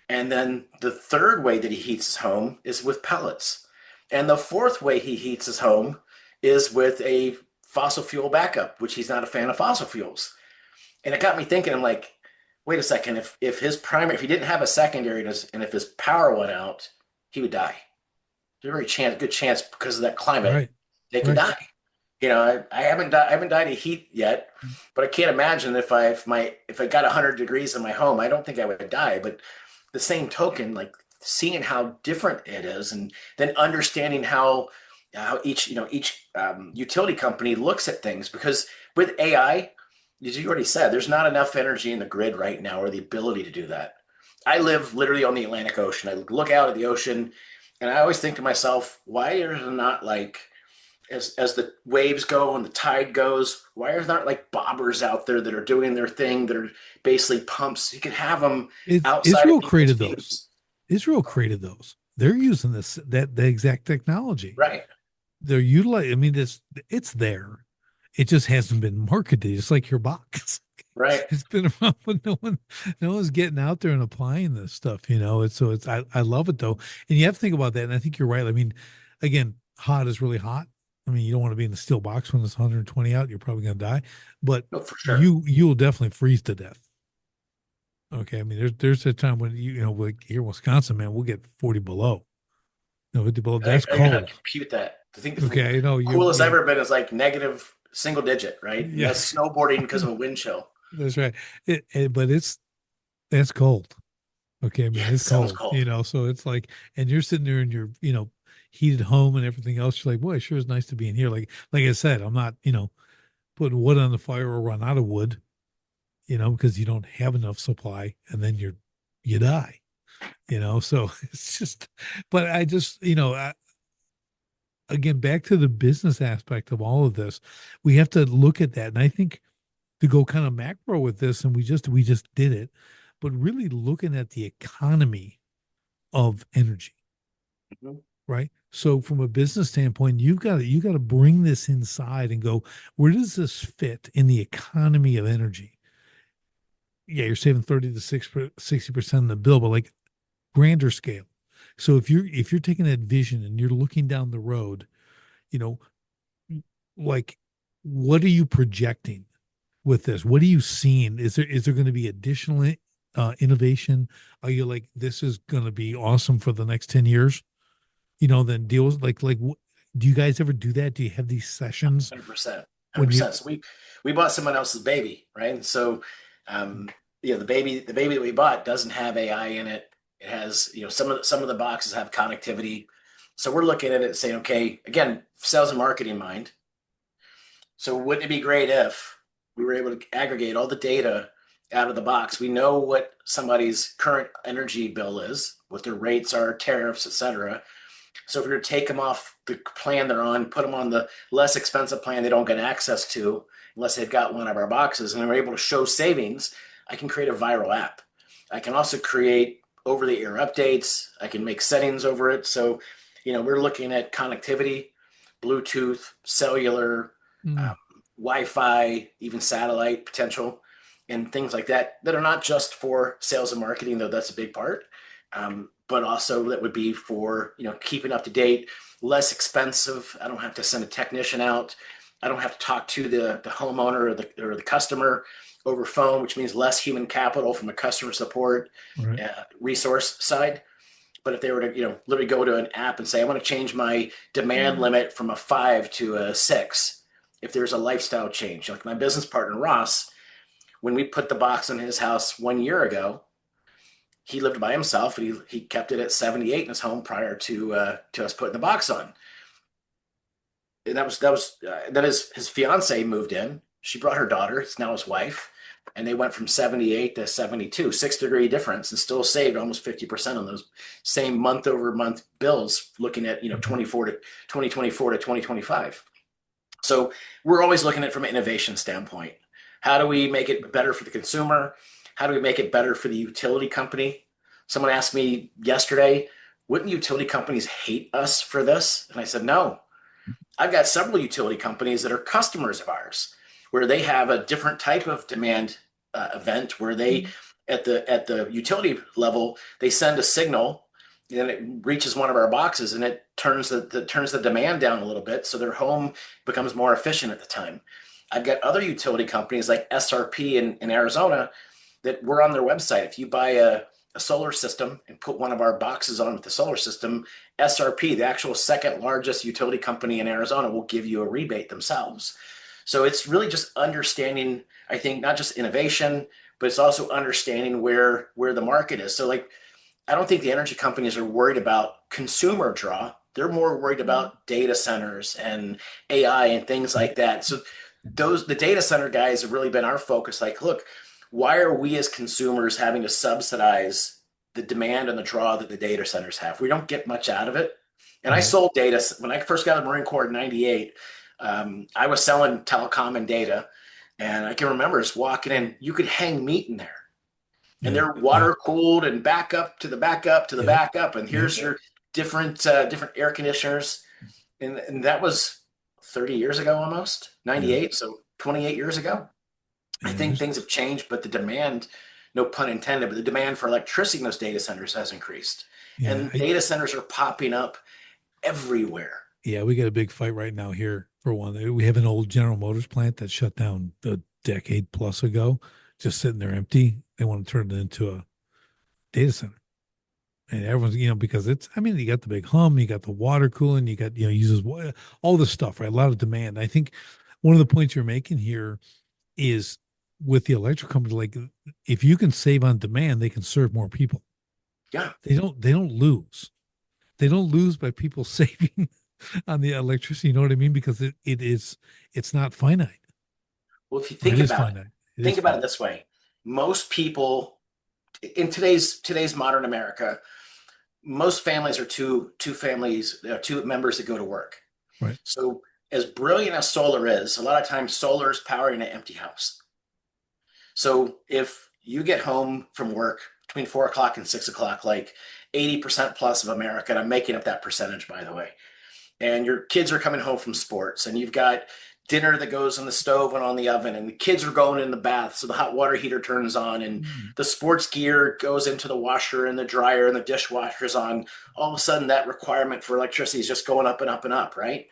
And then the third way that he heats his home is with pellets. And the fourth way he heats his home is with a fossil fuel backup, which he's not a fan of fossil fuels. And it got me thinking, I'm like, wait a second, if he didn't have a secondary and if his power went out, he would die. There's a good chance because of that climate, Right. they could Right. die. I haven't died of heat yet, but I can't imagine if I got 100 degrees in my home, I don't think I would die. But the same token, like seeing how different it is, and then understanding how each utility company looks at things, because with AI, as you already said, there's not enough energy in the grid right now or the ability to do that. I live literally on the Atlantic Ocean. I look out at the ocean, and I always think to myself, why is there not like as the waves go and the tide goes, why are there not like bobbers out there that are doing their thing, that are basically pumps? You could have them outside of Israel people's created those. views. Israel created those. They're using the exact technology. Right, They're utilizing. I mean, it's there. It just hasn't been marketed. It's like your box. right. It's been around, but no one's getting out there and applying this stuff. I love it though, and you have to think about that. And I think you're right. I mean, again, hot is really hot. I mean, you don't want to be in the steel box when it's 120 out. You're probably going to die, but No, for sure. you'll definitely freeze to death. Okay, I mean, there's a time when like here in Wisconsin, man, we'll get 40 below. 50 below. That's I gotta cold. compute that. I think the Okay, coolest I've ever been is like negative single digit, right? And yeah, that's snowboarding because of a wind chill. that's right. But that's cold. Okay, I mean Yeah, it it's sounds cold. cold. So it's like, and you're sitting there in your heated home and everything else. You're like, boy, it sure is nice to be in here. Like I said, I'm not putting wood on the fire or run out of wood. Because you don't have enough supply, and then you die. So it's just, but I just again, back to the business aspect of all of this, we have to look at that. And I think to go kind of macro with this, and we just did it, but really looking at the economy of energy, Mhm. right? So from a business standpoint, you got to bring this inside and go, where does this fit in the economy of energy? Yeah, you're saving 30 to 60% of the bill, but like grander scale. So if you're taking that vision and you're looking down the road, you know, like what are you projecting with this? What are you seeing? Is there going to be additional innovation? Are you like, this is going to be awesome for the next 10 years? Then deals do you guys ever do that? Do you have these sessions 100%. when you 100%. So we bought someone else's baby, right? And so the baby that we bought doesn't have AI in it. It has, some of the boxes have connectivity. So we're looking at it saying, okay, again, sales and marketing mind. So wouldn't it be great if we were able to aggregate all the data out of the box? We know what somebody's current energy bill is, what their rates are, tariffs, et cetera. So if we were to take them off the plan they're on, put them on the less expensive plan they don't get access to unless they've got one of our boxes, and we're able to show savings, I can create a viral app. I can also create over-the-air updates. I can make settings over it. So, we're looking at connectivity. Bluetooth, cellular, Mm, um, Wi-Fi, even satellite potential, and things like that that are not just for sales and marketing, though that's a big part, but also that would be for keeping up to date, less expensive. I don't have to send a technician out. I don't have to talk to the homeowner or the customer over phone, which means less human capital from a customer support right. resource side. But if they were to, literally go to an app and say, I want to change my demand limit from a 5 to a 6, if there's a lifestyle change, like my business partner Ross, when we put the box on his house 1 year ago, he lived by himself and he kept it at 78 in his home prior to us putting the box on. And that is his fiance moved in. She brought her daughter. It's now his wife, and they went from 78 to 72, 6 degree difference, and still saved almost 50% on those same month over month bills. Looking at Mhm. 24 to 2024 to 2025. So we're always looking at it from an innovation standpoint. How do we make it better for the consumer? How do we make it better for the utility company? Someone asked me yesterday, wouldn't utility companies hate us for this? And I said, no. I've got several utility companies that are customers of ours, where they have a different type of demand event where they, at the utility level, they send a signal and it reaches one of our boxes and it turns the demand down a little bit, so their home becomes more efficient at the time. I've got other utility companies like SRP in Arizona that we're on their website. If you buy a solar system and put one of our boxes on with the solar system, SRP, the actual second largest utility company in Arizona, will give you a rebate themselves. So it's really just understanding, I think, not just innovation, but it's also understanding where the market is. So like I don't think the energy companies are worried about consumer draw. They're more worried about data centers and AI and things Yeah. like that. So the data center guys have really been our focus. Like, look, why are we as consumers having to subsidize the demand and the draw that the data centers have? We don't get much out of it. And I Right. sold data when I first got the Marine Corps in '98. I was selling telecom and data, and I can remember just walking in. You could hang meat in there, and Yeah. they're Yeah. water cooled and back up to the backup to the Yep. backup. And Yep. here's your different air conditioners, and that was 30 years ago almost, Yeah. 98, so 28 years ago. I Yeah. think things have changed, but the demand, no pun intended, but the demand for electricity in those data centers has increased. Yeah. And data centers are popping up everywhere. Yeah, we got a big fight right now here for one. We have an old General Motors plant that shut down a decade plus ago, just sitting there empty. They want to turn it into a data center. And everyone's, because I mean, you got the big hum, you got the water cooling, you got, uses all this stuff, right? A lot of demand. I think one of the points you're making here is with the electric company, like if you can save on demand, they can serve more people. Yeah. They don't lose. They don't lose by people saving on the electricity. You know what I mean? Because it's not finite, Well, if you or it think is about it, finite. It is think about it finite. this way. Most people in today's modern America, most families are two families, two members that go to work. Right. So as brilliant as solar is, a lot of times solar is powering an empty house. So if you get home from work between 4 o'clock and 6 o'clock, like 80% plus of America, and I'm making up that percentage, by the way, and your kids are coming home from sports, and you've got dinner that goes in the stove and on the oven, and the kids are going in the bath, so the hot water heater turns on, and Mm. the sports gear goes into the washer and the dryer and the dishwasher's on. All of a sudden, that requirement for electricity is just going up and up and up, right?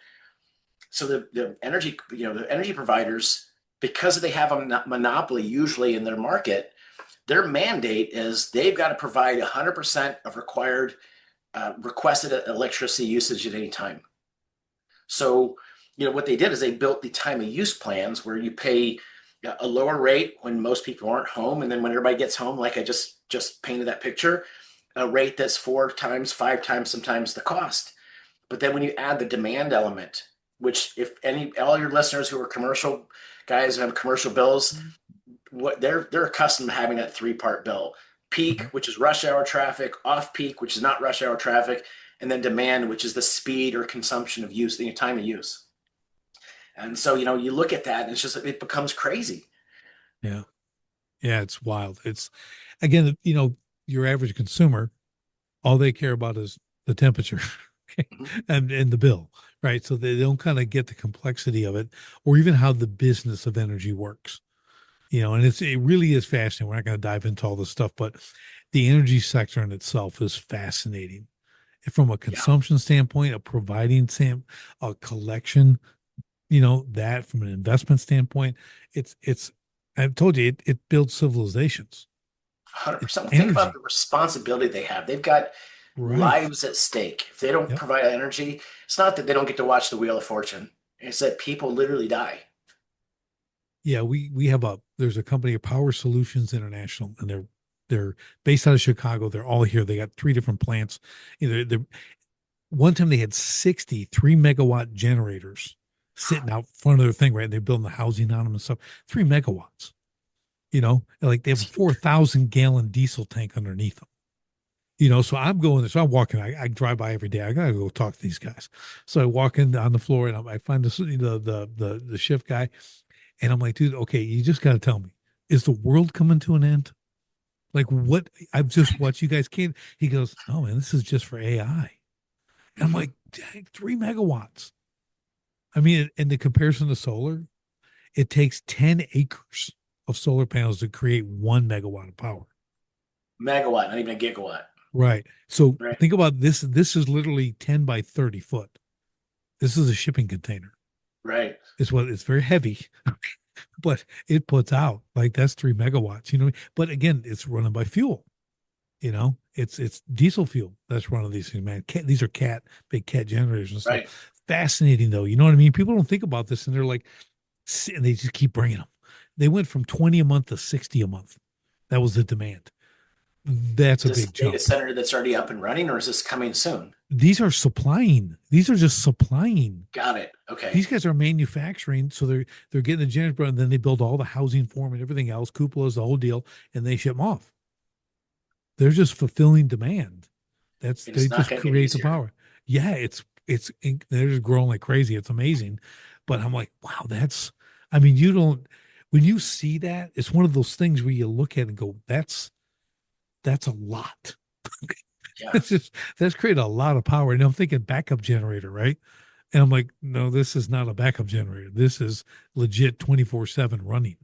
So the energy providers, because they have a monopoly usually in their market, their mandate is they've got to provide 100% of required requested electricity usage at any time. So, what they did is they built the time of use plans where you pay a lower rate when most people aren't home, and then when everybody gets home, like I just painted that picture, a rate that's 4 times, 5 times, sometimes the cost. But then when you add the demand element, which if any all your listeners who are commercial guys who have commercial bills, what they're accustomed to having that three-part bill. Peak, Right. which is rush hour traffic, off peak, which is not rush hour traffic, and then demand, which is the speed or consumption of use, the time of use. And so, you look at that and it's just it becomes crazy. Yeah. Yeah. It's wild. It's again, your average consumer, all they care about is the temperature Mhm. and the bill, right? So they don't kind of get the complexity of it, or even how the business of energy works. And it really is fascinating. We're not going to dive into all this stuff, but the energy sector in itself is fascinating from a Yeah, consumption standpoint, a providing a collection, that from an investment standpoint, it's I've told you it builds civilizations. It's 100%. Well, think about the energy. responsibility they have. They've got Right. lives at stake. If they don't Yep. provide energy, it's not that they don't get to watch the Wheel of Fortune. It's that people literally die. Yeah, we have there's a company, Power Solutions International, and they're based out of Chicago. They're all here. They got three different plants. They're one time they had 63 megawatt generators sitting out front of their thing, right? And they're building the housing on them and stuff. 3 megawatts, like they have a It's huge. 4,000 gallon diesel tank underneath them. So I'm going there. So I'm walking. I drive by every day. I gotta go talk to these guys. So I walk in on the floor and I find the shift guy, and I'm like, dude, okay, you just gotta tell me, is the world coming to an end? Like what? I've just watched you guys can't. He goes, no, man, this is just for AI. And I'm Mhm. like, dang, 3 megawatts. I mean, in the comparison to solar, it takes 10 acres of solar panels to create 1 megawatt of power. Megawatt, not even a gigawatt. Right. So Right. think about this. This is literally 10 by 30 foot. This is a shipping container. Right. It's very heavy, but it puts out like that's 3 megawatts, But again, it's running by fuel, it's diesel fuel that's running these things, man. These are big cat generators and stuff. Right. Fascinating though. You know what I mean? People don't think about this and they're like, and they just keep bringing them. They went from 20 a month to 60 a month. That was the demand. That's Is a this a big data jump. center that's already up and running, or is this coming soon? These are just supplying. Got it. Okay. These guys are manufacturing, so they're getting the generator, and then they build all the housing for them and everything else, cupolas, the whole deal, and they ship them off. They're just fulfilling demand. And They it's not just going to get create the easier. power. Yeah, they're just growing like crazy. It's amazing, but I'm like, wow, I mean, you don't when you see that, it's one of those things where you look at it and go, that's a lot. Yeah. That's created a lot of power. And I'm thinking backup generator, right? And I'm like, no, this is not a backup generator. This is legit 24/7 running.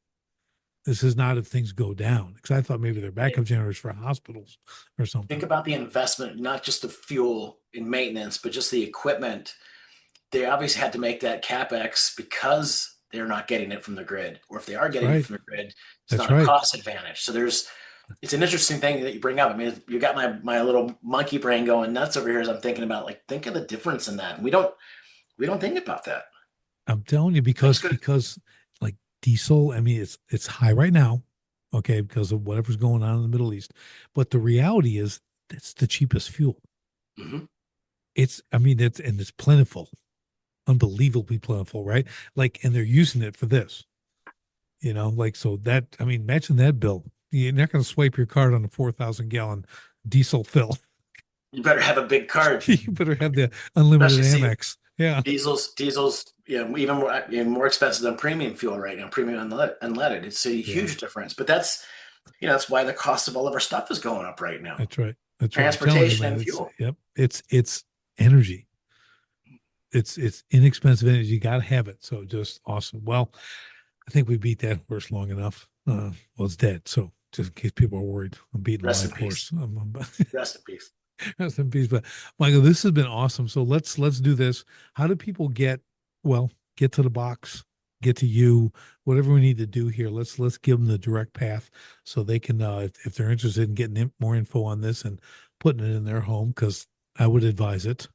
This is not if things go down. Because I thought maybe they're backup generators for hospitals or Think something. about the investment, not just the fuel and maintenance, but just the equipment. They obviously had to make that capex because they're not getting it from the grid, or if they are That's getting it right. from the grid, it's That's not a right. cost advantage. So it's an interesting thing that you bring up. I mean, you got my little monkey brain going nuts over here as I'm thinking about, like, think of the difference in that. And we don't think about that. I'm telling you Things because could. because like diesel, I mean it's high right now, okay, because of whatever's going on in the Middle East. But the reality is it's the cheapest fuel. Mhm. I mean it's plentiful, unbelievably plentiful, right? Like, and they're using it for this, like so that I mean, imagine that bill. You're not going to swipe your card on a 4,000 gallon diesel fill. You better have a big card, You better have the unlimited especially see Amex. Yeah, diesels, even more expensive than premium fuel right now, premium unleaded. It's a yeah, huge difference. But that's why the cost of all of our stuff is going up right now. that's right. That's right. I'm telling you, Transportation man. and fuel. It's energy. It's inexpensive energy. You got to have it. So just awesome. Well, I think we beat that horse long enough. Well, it's dead. So just in case people are worried, I'm beating a Rest in live peace. horse. Rest in peace. Rest in peace. But Michael, this has been awesome. So let's do this. How do people get to the box, get to you, whatever we need to do here? Let's give them the direct path so they can, if they're interested in getting more info on this and putting it in their home, because I would advise it.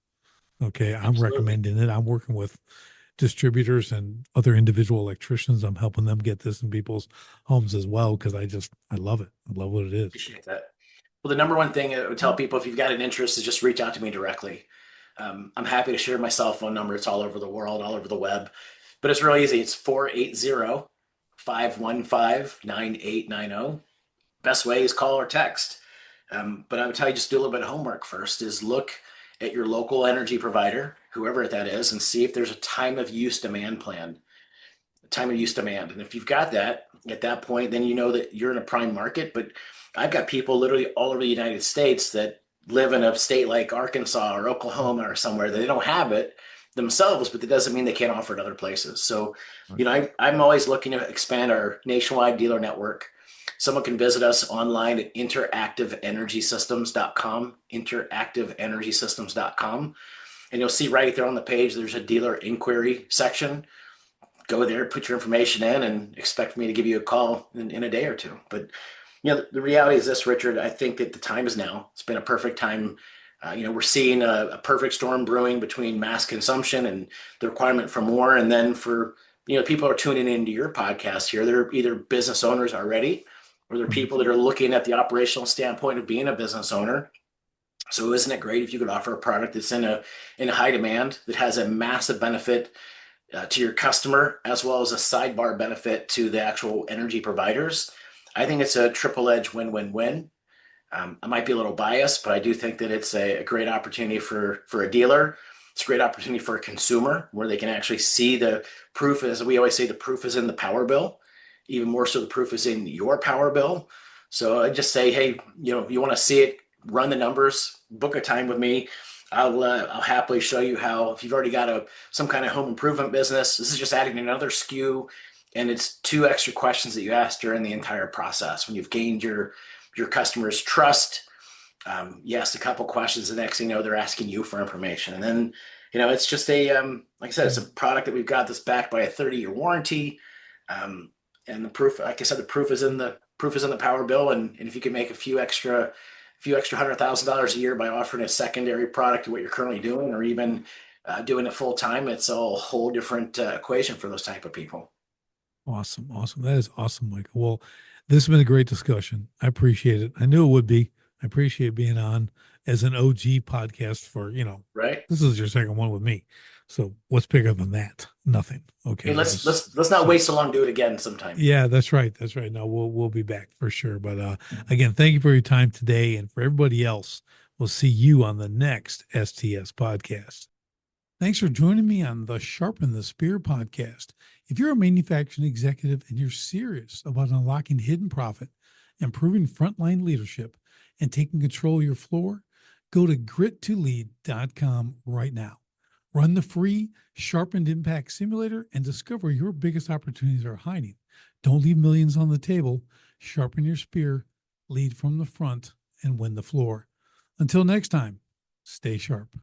Okay, I'm Absolutely. recommending it. I'm working with distributors and other individual electricians. I'm helping them get this in people's homes as well because I love it. I love what it is. Appreciate that. Well, the number one thing I would tell people, if you've got an interest, is just reach out to me directly. I'm happy to share my cell phone number. It's all over the world, all over the web. But it's real easy. It's 480-515-9890. Best way is call or text. But I would tell you, just do a little bit of homework first, is look at your local energy provider, whoever that is, and see if there's a time of use demand plan, time of use demand. And if you've got that at that point, then you know that you're in a prime market. But I've got people literally all over the United States that live in a state like Arkansas or Oklahoma or somewhere that they don't have it themselves, but that doesn't mean they can't offer it other places. So, Right. I'm always looking to expand our nationwide dealer network. Someone can visit us online at interactiveenergysystems.com, interactiveenergysystems.com, and you'll see right there on the page there's a dealer inquiry section. Go there, put your information in, and expect me to give you a call in a day or two. But the reality is this, Richard. I think that the time is now. It's been a perfect time. We're seeing a perfect storm brewing between mass consumption and the requirement for more, and then for people are tuning into your podcast here. They're either business owners already, or they're Right. people that are looking at the operational standpoint of being a business owner. So isn't it great if you could offer a product that's in a high demand that has a massive benefit to your customer, as well as a sidebar benefit to the actual energy providers? I think it's a triple edge win-win-win. I might be a little biased, but I do think that it's a great opportunity for a dealer. It's a great opportunity for a consumer where they can actually see the proof. As we always say, the proof is in the power bill. Even more so, the proof is in your power bill. So I just say, hey, if you want to see it, run the numbers, book a time with me. I'll happily show you how. If you've already got some kind of home improvement business, this is just adding another SKU, and it's two extra questions that you ask during the entire process. When you've gained your customers' trust, you ask a couple questions. The next thing you know, they're asking you for information, and then it's just like I said, it's a product that we've got that's backed by a 30-year warranty, um, and the proof, like I said, the proof is in the power bill, and if you can make a few extra $100,000 a year by offering a secondary product to what you're currently doing, or even doing it full time, it's a whole different equation for those type of people. Awesome. Awesome. That is awesome, Michael. Well, this has been a great discussion. I appreciate it. I knew it would be. I appreciate being on as an OG podcast for, Right? this is your second one with me. So what's bigger than that? Nothing. Hey, Okay. let's Just let's let's not so wait so long. Do it again sometime. yeah, that's right. That's right. No, we'll be back for sure. But again, thank you for your time today. And for everybody else, we'll see you on the next STS podcast. Thanks for joining me on the Sharpen the Spear podcast. If you're a manufacturing executive and you're serious about unlocking hidden profit, improving frontline leadership, and taking control of your floor, go to grit2lead.com right now. Run the free Sharpened Impact Simulator and discover your biggest opportunities are hiding. Don't leave millions on the table. Sharpen your spear, lead from the front, and win the floor. Until next time, stay sharp.